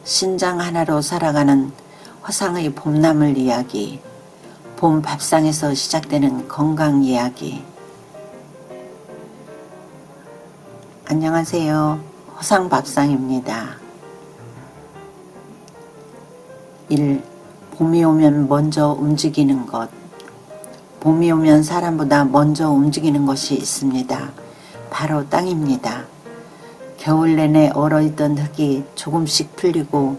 신장 하나로 살아가는 허상의 봄나물 이야기, 봄 밥상에서 시작되는 건강 이야기. 안녕하세요. 허상밥상입니다. 1. 봄이 오면 먼저 움직이는 것. 봄이 오면 사람보다 먼저 움직이는 것이 있습니다. 바로 땅입니다. 겨울 내내 얼어있던 흙이 조금씩 풀리고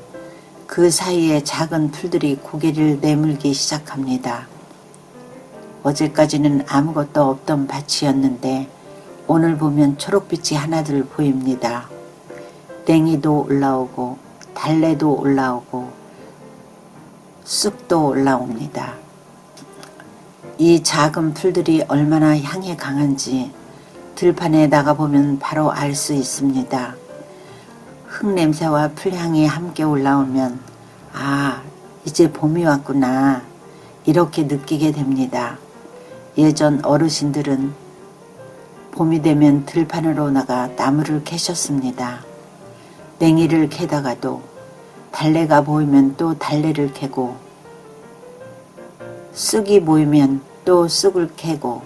그 사이에 작은 풀들이 고개를 내밀기 시작합니다. 어제까지는 아무것도 없던 밭이었는데 오늘 보면 초록빛이 하나둘 보입니다. 땡이도 올라오고 달래도 올라오고 쑥도 올라옵니다. 이 작은 풀들이 얼마나 향이 강한지 들판에 나가보면 바로 알 수 있습니다. 흙냄새와 풀향이 함께 올라오면 아, 이제 봄이 왔구나 이렇게 느끼게 됩니다. 예전 어르신들은 봄이 되면 들판으로 나가 나무를 캐셨습니다. 냉이를 캐다가도 달래가 보이면 또 달래를 캐고 쑥이 보이면 또 쑥을 캐고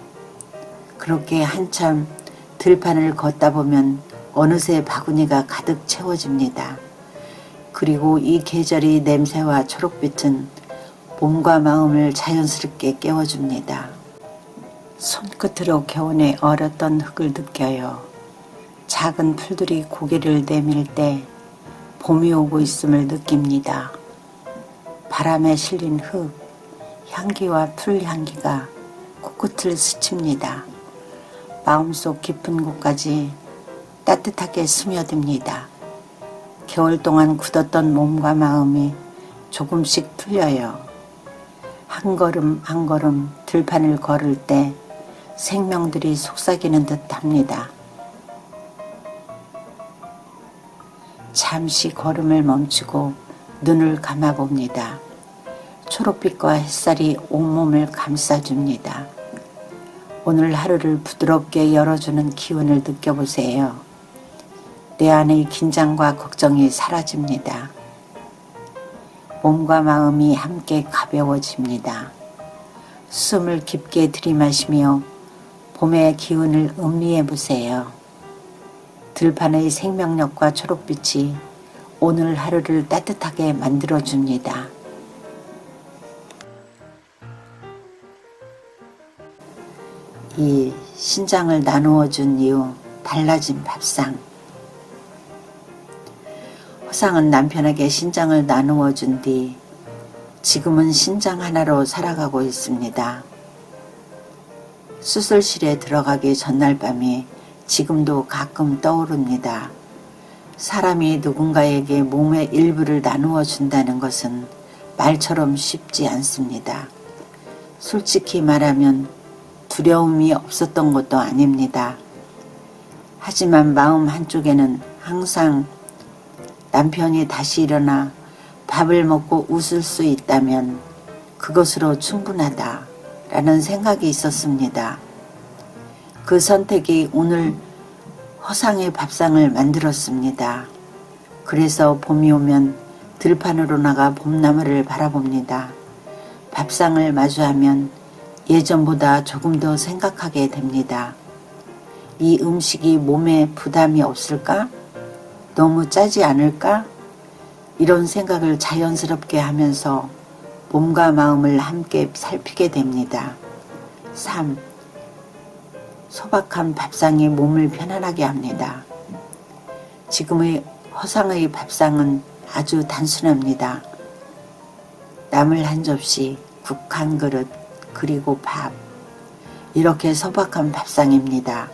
그렇게 한참 들판을 걷다 보면 어느새 바구니가 가득 채워집니다. 그리고 이 계절의 냄새와 초록빛은 몸과 마음을 자연스럽게 깨워줍니다. 손끝으로 겨우내 얼었던 흙을 느껴요. 작은 풀들이 고개를 내밀 때 봄이 오고 있음을 느낍니다. 바람에 실린 흙, 향기와 풀 향기가 코끝을 스칩니다. 마음속 깊은 곳까지 따뜻하게 스며듭니다. 겨울 동안 굳었던 몸과 마음이 조금씩 풀려요. 한 걸음 한 걸음 들판을 걸을 때 생명들이 속삭이는 듯 합니다. 잠시 걸음을 멈추고 눈을 감아봅니다. 초록빛과 햇살이 온몸을 감싸줍니다. 오늘 하루를 부드럽게 열어주는 기운을 느껴보세요. 내 안의 긴장과 걱정이 사라집니다. 몸과 마음이 함께 가벼워집니다. 숨을 깊게 들이마시며 봄의 기운을 음미해 보세요. 들판의 생명력과 초록빛이 오늘 하루를 따뜻하게 만들어줍니다. 이 신장을 나누어 준 이후 달라진 밥상. 허상은 남편에게 신장을 나누어 준 뒤 지금은 신장 하나로 살아가고 있습니다. 수술실에 들어가기 전날 밤이 지금도 가끔 떠오릅니다. 사람이 누군가에게 몸의 일부를 나누어 준다는 것은 말처럼 쉽지 않습니다. 솔직히 말하면 두려움이 없었던 것도 아닙니다. 하지만 마음 한쪽에는 항상 남편이 다시 일어나 밥을 먹고 웃을 수 있다면 그것으로 충분하다 라는 생각이 있었습니다. 그 선택이 오늘 허상의 밥상을 만들었습니다. 그래서 봄이 오면 들판으로 나가 봄나무를 바라봅니다. 밥상을 마주하면 예전보다 조금 더 생각하게 됩니다. 이 음식이 몸에 부담이 없을까? 너무 짜지 않을까? 이런 생각을 자연스럽게 하면서 몸과 마음을 함께 살피게 됩니다. 3. 소박한 밥상이 몸을 편안하게 합니다. 지금의 허상의 밥상은 아주 단순합니다. 나물 한 접시, 국 한 그릇, 그리고 밥. 이렇게 소박한 밥상입니다.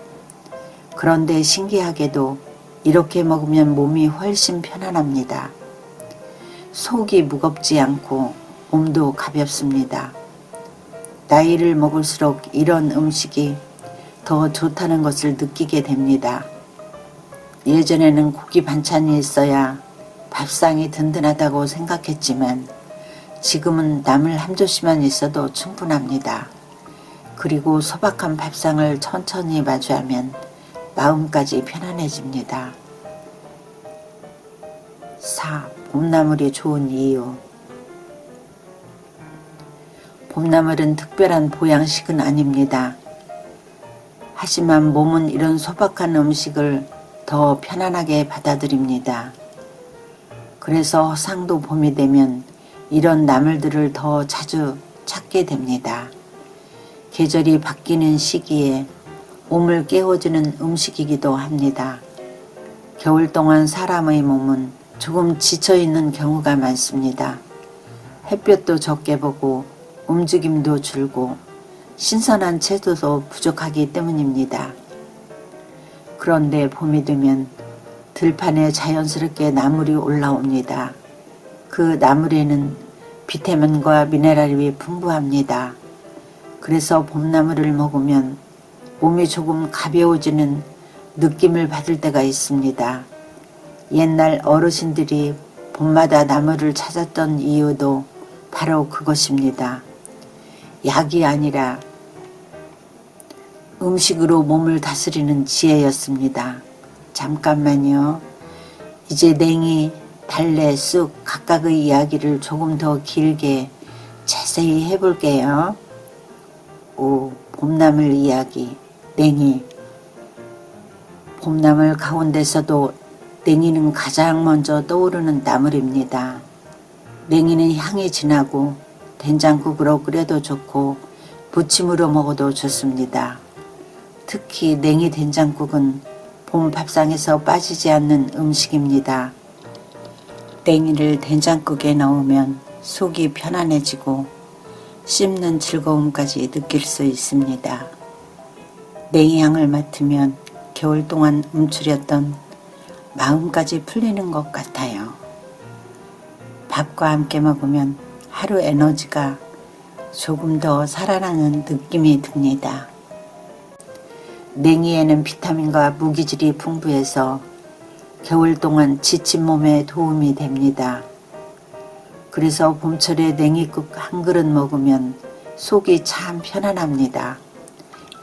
그런데 신기하게도 이렇게 먹으면 몸이 훨씬 편안합니다. 속이 무겁지 않고 몸도 가볍습니다. 나이를 먹을수록 이런 음식이 더 좋다는 것을 느끼게 됩니다. 예전에는 고기 반찬이 있어야 밥상이 든든하다고 생각했지만 지금은 나물 한 접시만 있어도 충분합니다. 그리고 소박한 밥상을 천천히 마주하면 마음까지 편안해집니다. 4. 봄나물이 좋은 이유. 봄나물은 특별한 보양식은 아닙니다. 하지만 몸은 이런 소박한 음식을 더 편안하게 받아들입니다. 그래서 상도 봄이 되면 이런 나물들을 더 자주 찾게 됩니다. 계절이 바뀌는 시기에 몸을 깨워주는 음식이기도 합니다. 겨울 동안 사람의 몸은 조금 지쳐있는 경우가 많습니다. 햇볕도 적게 보고 움직임도 줄고 신선한 채소도 부족하기 때문입니다. 그런데 봄이 되면 들판에 자연스럽게 나물이 올라옵니다. 그 나물에는 비타민과 미네랄이 풍부합니다. 그래서 봄나물을 먹으면 몸이 조금 가벼워지는 느낌을 받을 때가 있습니다. 옛날 어르신들이 봄마다 나물을 찾았던 이유도 바로 그것입니다. 약이 아니라 음식으로 몸을 다스리는 지혜였습니다. 잠깐만요. 이제 냉이, 달래, 쑥 각각의 이야기를 조금 더 길게 자세히 해볼게요. 5. 봄나물 이야기. 냉이. 봄나물 가운데서도 냉이는 가장 먼저 떠오르는 나물입니다. 냉이는 향이 진하고 된장국으로 끓여도 좋고 부침으로 먹어도 좋습니다. 특히 냉이 된장국은 봄 밥상에서 빠지지 않는 음식입니다. 냉이를 된장국에 넣으면 속이 편안해지고 씹는 즐거움까지 느낄 수 있습니다. 냉이 향을 맡으면 겨울 동안 움츠렸던 마음까지 풀리는 것 같아요. 밥과 함께 먹으면 하루 에너지가 조금 더 살아나는 느낌이 듭니다. 냉이에는 비타민과 무기질이 풍부해서 겨울 동안 지친 몸에 도움이 됩니다. 그래서 봄철에 냉이국 한 그릇 먹으면 속이 참 편안합니다.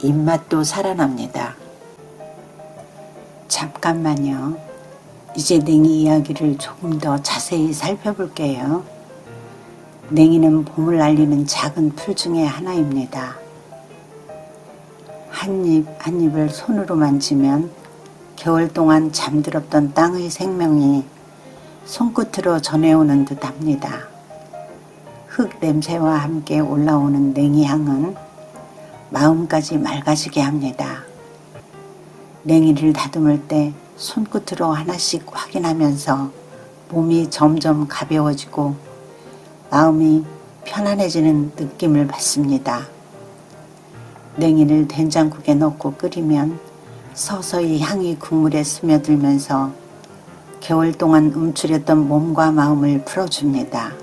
입맛도 살아납니다. 잠깐만요. 이제 냉이 이야기를 조금 더 자세히 살펴볼게요. 냉이는 봄을 알리는 작은 풀 중에 하나입니다. 한 잎 한 잎을 손으로 만지면 겨울 동안 잠들었던 땅의 생명이 손끝으로 전해오는 듯 합니다. 흙 냄새와 함께 올라오는 냉이 향은 마음까지 맑아지게 합니다. 냉이를 다듬을 때 손끝으로 하나씩 확인하면서 몸이 점점 가벼워지고 마음이 편안해지는 느낌을 받습니다. 냉이를 된장국에 넣고 끓이면 서서히 향이 국물에 스며들면서 겨울 동안 움츠렸던 몸과 마음을 풀어줍니다.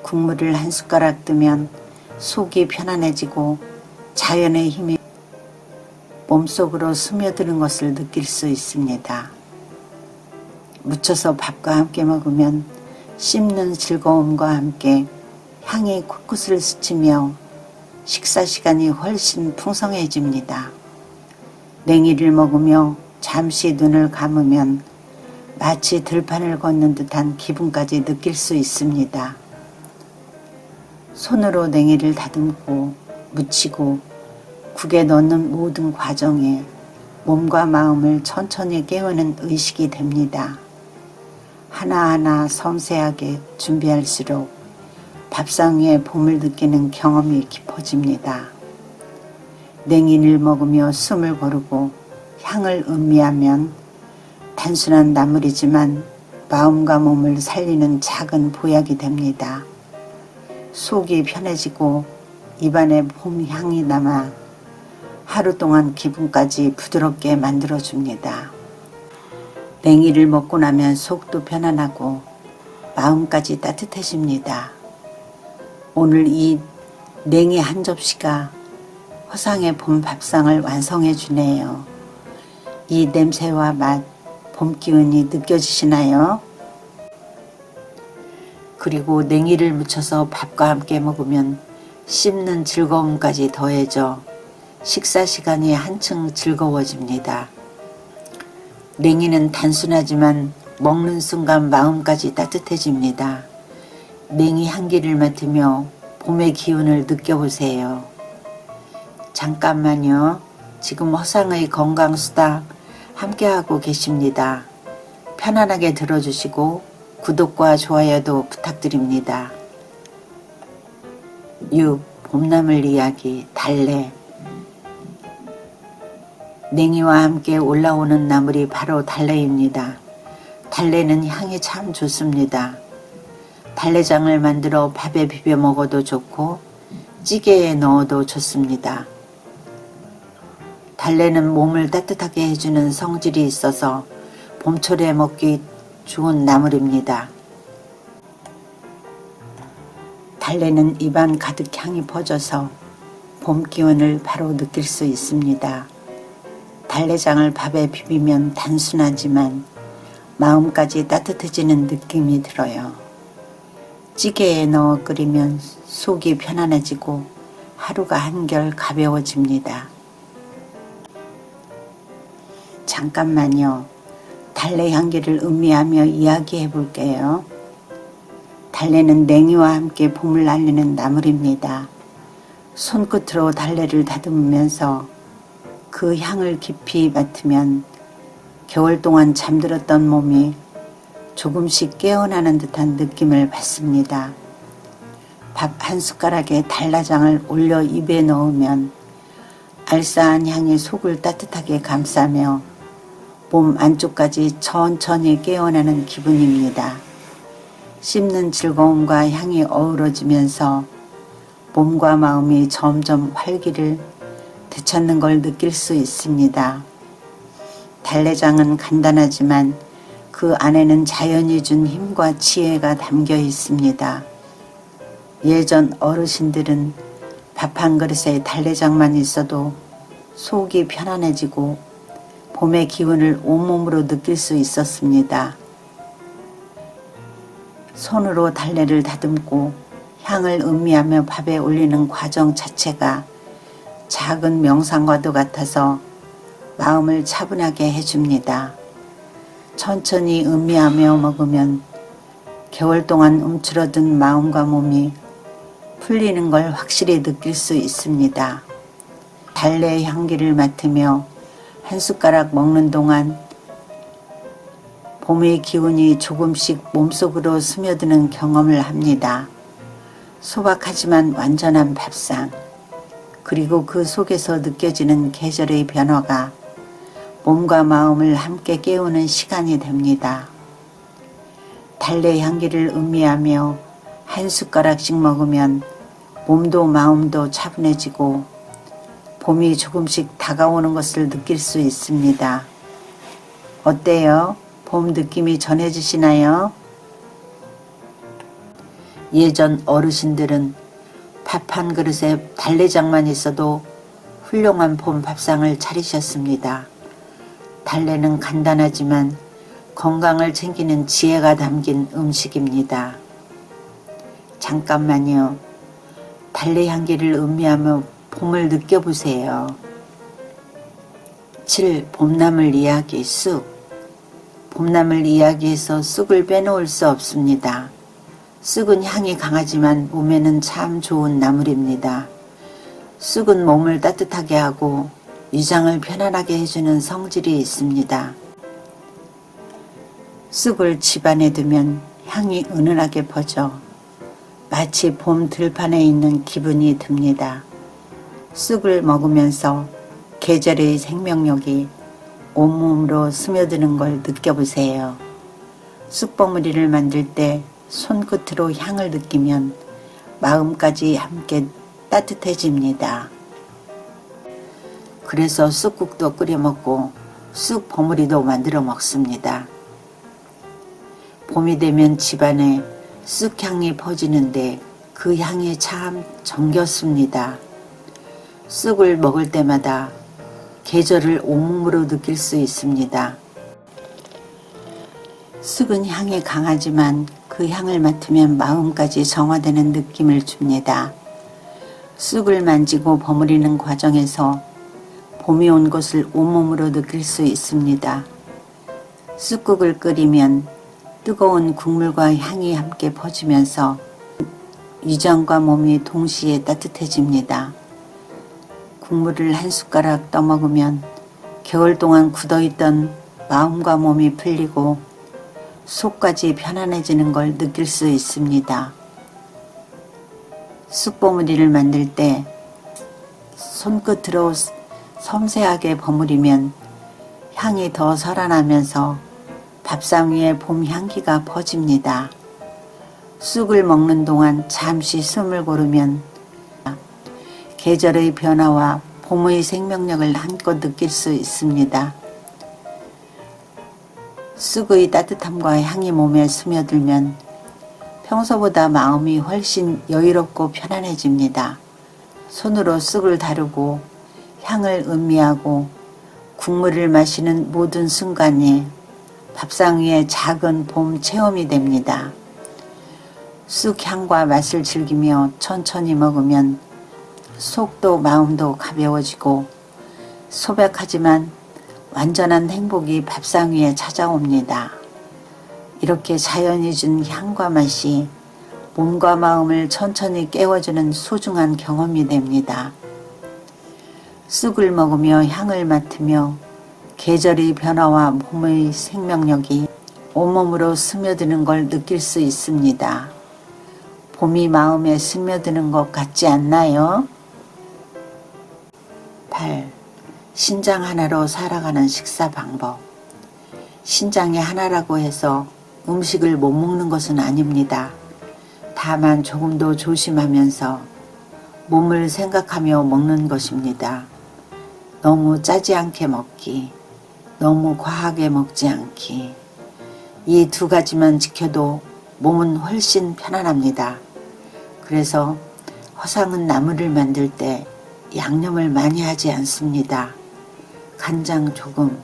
국물을 한 숟가락 뜨면 속이 편안해지고 자연의 힘이 몸속으로 스며드는 것을 느낄 수 있습니다. 무쳐서 밥과 함께 먹으면 씹는 즐거움과 함께 향이 코끝을 스치며 식사 시간이 훨씬 풍성해집니다. 냉이를 먹으며 잠시 눈을 감으면 마치 들판을 걷는 듯한 기분까지 느낄 수 있습니다. 손으로 냉이를 다듬고 무치고 국에 넣는 모든 과정에 몸과 마음을 천천히 깨우는 의식이 됩니다. 하나하나 섬세하게 준비할수록 밥상 위에 봄을 느끼는 경험이 깊어집니다. 냉이를 먹으며 숨을 고르고 향을 음미하면 단순한 나물이지만 마음과 몸을 살리는 작은 보약이 됩니다. 속이 편해지고 입안에 봄 향이 남아 하루 동안 기분까지 부드럽게 만들어줍니다. 냉이를 먹고 나면 속도 편안하고 마음까지 따뜻해집니다. 오늘 이 냉이 한 접시가 허상의 봄 밥상을 완성해 주네요. 이 냄새와 맛, 봄 기운이 느껴지시나요? 그리고 냉이를 무쳐서 밥과 함께 먹으면 씹는 즐거움까지 더해져 식사 시간이 한층 즐거워집니다. 냉이는 단순하지만 먹는 순간 마음까지 따뜻해집니다. 냉이 향기를 맡으며 봄의 기운을 느껴보세요. 잠깐만요. 지금 허상의 건강수다 함께하고 계십니다. 편안하게 들어주시고 구독과 좋아요도 부탁드립니다. 6. 봄나물 이야기 달래. 냉이와 함께 올라오는 나물이 바로 달래입니다. 달래는 향이 참 좋습니다. 달래장을 만들어 밥에 비벼 먹어도 좋고 찌개에 넣어도 좋습니다. 달래는 몸을 따뜻하게 해주는 성질이 있어서 봄철에 먹기 좋은 나물입니다. 달래는 입안 가득 향이 퍼져서 봄 기운을 바로 느낄 수 있습니다. 달래장을 밥에 비비면 단순하지만 마음까지 따뜻해지는 느낌이 들어요. 찌개에 넣어 끓이면 속이 편안해지고 하루가 한결 가벼워집니다. 잠깐만요. 달래 향기를 음미하며 이야기해 볼게요. 달래는 냉이와 함께 봄을 알리는 나물입니다. 손끝으로 달래를 다듬으면서 그 향을 깊이 맡으면 겨울 동안 잠들었던 몸이 조금씩 깨어나는 듯한 느낌을 받습니다. 밥 한 숟가락에 달래장을 올려 입에 넣으면 알싸한 향이 속을 따뜻하게 감싸며 몸 안쪽까지 천천히 깨어나는 기분입니다. 씹는 즐거움과 향이 어우러지면서 몸과 마음이 점점 활기를 되찾는 걸 느낄 수 있습니다. 달래장은 간단하지만 그 안에는 자연이 준 힘과 지혜가 담겨 있습니다. 예전 어르신들은 밥 한 그릇에 달래장만 있어도 속이 편안해지고 봄의 기운을 온몸으로 느낄 수 있었습니다. 손으로 달래를 다듬고 향을 음미하며 밥에 올리는 과정 자체가 작은 명상과도 같아서 마음을 차분하게 해줍니다. 천천히 음미하며 먹으면 겨울 동안 움츠러든 마음과 몸이 풀리는 걸 확실히 느낄 수 있습니다. 달래의 향기를 맡으며 한 숟가락 먹는 동안 봄의 기운이 조금씩 몸속으로 스며드는 경험을 합니다. 소박하지만 완전한 밥상, 그리고 그 속에서 느껴지는 계절의 변화가 몸과 마음을 함께 깨우는 시간이 됩니다. 달래 향기를 음미하며 한 숟가락씩 먹으면 몸도 마음도 차분해지고 봄이 조금씩 다가오는 것을 느낄 수 있습니다. 어때요? 봄 느낌이 전해지시나요? 예전 어르신들은 밥 한 그릇에 달래장만 있어도 훌륭한 봄 밥상을 차리셨습니다. 달래는 간단하지만 건강을 챙기는 지혜가 담긴 음식입니다. 잠깐만요. 달래 향기를 음미하며 봄을 느껴보세요. 7. 봄나물 이야기 쑥. 봄나물 이야기에서 쑥을 빼놓을 수 없습니다. 쑥은 향이 강하지만 몸에는 참 좋은 나물입니다. 쑥은 몸을 따뜻하게 하고 위장을 편안하게 해주는 성질이 있습니다. 쑥을 집안에 두면 향이 은은하게 퍼져 마치 봄 들판에 있는 기분이 듭니다. 쑥을 먹으면서 계절의 생명력이 온몸으로 스며드는 걸 느껴보세요. 쑥버무리를 만들 때 손끝으로 향을 느끼면 마음까지 함께 따뜻해집니다. 그래서 쑥국도 끓여 먹고 쑥 버무리도 만들어 먹습니다. 봄이 되면 집안에 쑥향이 퍼지는데 그 향이 참 정겹습니다. 쑥을 먹을 때마다 계절을 온몸으로 느낄 수 있습니다. 쑥은 향이 강하지만 그 향을 맡으면 마음까지 정화되는 느낌을 줍니다. 쑥을 만지고 버무리는 과정에서 봄이 온 것을 온몸으로 느낄 수 있습니다. 쑥국을 끓이면 뜨거운 국물과 향이 함께 퍼지면서 위장과 몸이 동시에 따뜻해집니다. 국물을 한 숟가락 떠먹으면 겨울 동안 굳어있던 마음과 몸이 풀리고 속까지 편안해지는 걸 느낄 수 있습니다. 쑥버무리를 만들 때 손끝으로 섬세하게 버무리면 향이 더 살아나면서 밥상 위에 봄 향기가 퍼집니다. 쑥을 먹는 동안 잠시 숨을 고르면 계절의 변화와 봄의 생명력을 한껏 느낄 수 있습니다. 쑥의 따뜻함과 향이 몸에 스며들면 평소보다 마음이 훨씬 여유롭고 편안해집니다. 손으로 쑥을 다루고 향을 음미하고 국물을 마시는 모든 순간이 밥상 위에 작은 봄 체험이 됩니다. 쑥 향과 맛을 즐기며 천천히 먹으면 속도 마음도 가벼워지고 소박하지만 완전한 행복이 밥상 위에 찾아옵니다. 이렇게 자연이 준 향과 맛이 몸과 마음을 천천히 깨워주는 소중한 경험이 됩니다. 쑥을 먹으며 향을 맡으며 계절의 변화와 몸의 생명력이 온몸으로 스며드는 걸 느낄 수 있습니다. 봄이 마음에 스며드는 것 같지 않나요? 8. 신장 하나로 살아가는 식사 방법. 신장이 하나라고 해서 음식을 못 먹는 것은 아닙니다. 다만 조금 더 조심하면서 몸을 생각하며 먹는 것입니다. 너무 짜지 않게 먹기, 너무 과하게 먹지 않기. 이 두 가지만 지켜도 몸은 훨씬 편안합니다. 그래서 허상은 나물을 만들 때 양념을 많이 하지 않습니다. 간장 조금,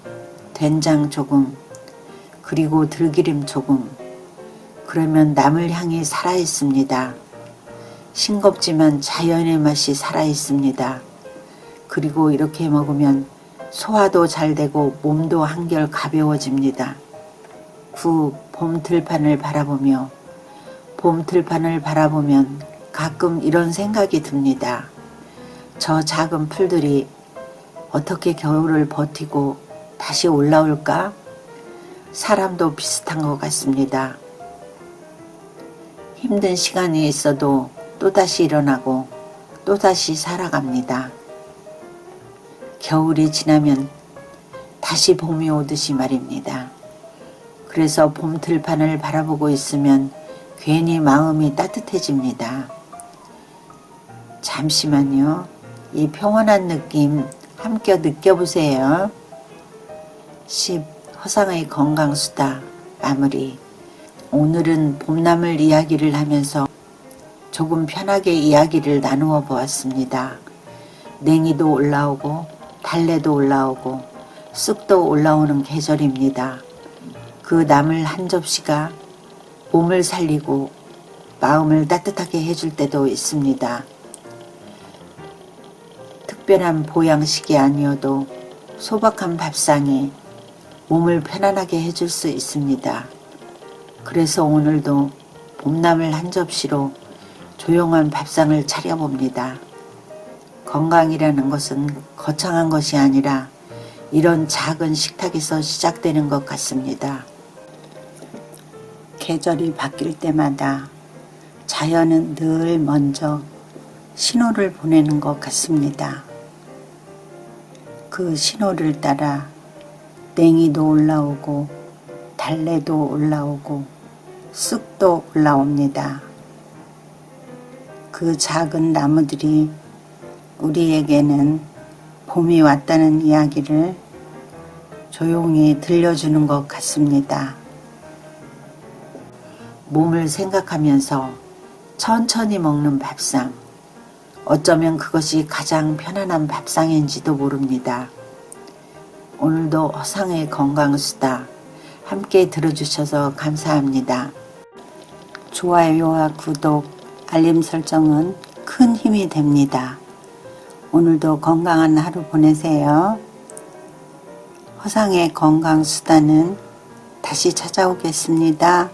된장 조금, 그리고 들기름 조금. 그러면 나물 향이 살아있습니다. 싱겁지만 자연의 맛이 살아있습니다. 그리고 이렇게 먹으면 소화도 잘 되고 몸도 한결 가벼워집니다. 9. 봄 들판을 바라보며. 봄 들판을 바라보면 가끔 이런 생각이 듭니다. 저 작은 풀들이 어떻게 겨울을 버티고 다시 올라올까? 사람도 비슷한 것 같습니다. 힘든 시간이 있어도 또다시 일어나고 또다시 살아갑니다. 겨울이 지나면 다시 봄이 오듯이 말입니다. 그래서 봄 들판을 바라보고 있으면 괜히 마음이 따뜻해집니다. 잠시만요. 이 평온한 느낌 함께 느껴보세요. 10. 허상의 건강수다 마무리. 오늘은 봄나물 이야기를 하면서 조금 편하게 이야기를 나누어 보았습니다. 냉이도 올라오고 달래도 올라오고 쑥도 올라오는 계절입니다. 그 나물 한 접시가 몸을 살리고 마음을 따뜻하게 해줄 때도 있습니다. 특별한 보양식이 아니어도 소박한 밥상이 몸을 편안하게 해줄 수 있습니다. 그래서 오늘도 봄나물 한 접시로 조용한 밥상을 차려봅니다. 건강이라는 것은 거창한 것이 아니라 이런 작은 식탁에서 시작되는 것 같습니다. 계절이 바뀔 때마다 자연은 늘 먼저 신호를 보내는 것 같습니다. 그 신호를 따라 냉이도 올라오고 달래도 올라오고 쑥도 올라옵니다. 그 작은 나무들이 우리에게는 봄이 왔다는 이야기를 조용히 들려주는 것 같습니다. 몸을 생각하면서 천천히 먹는 밥상. 어쩌면 그것이 가장 편안한 밥상인지도 모릅니다. 오늘도 허상의 건강수다 함께 들어주셔서 감사합니다. 좋아요와 구독, 알림 설정은 큰 힘이 됩니다. 오늘도 건강한 하루 보내세요. 허상의 건강수다는 다시 찾아오겠습니다.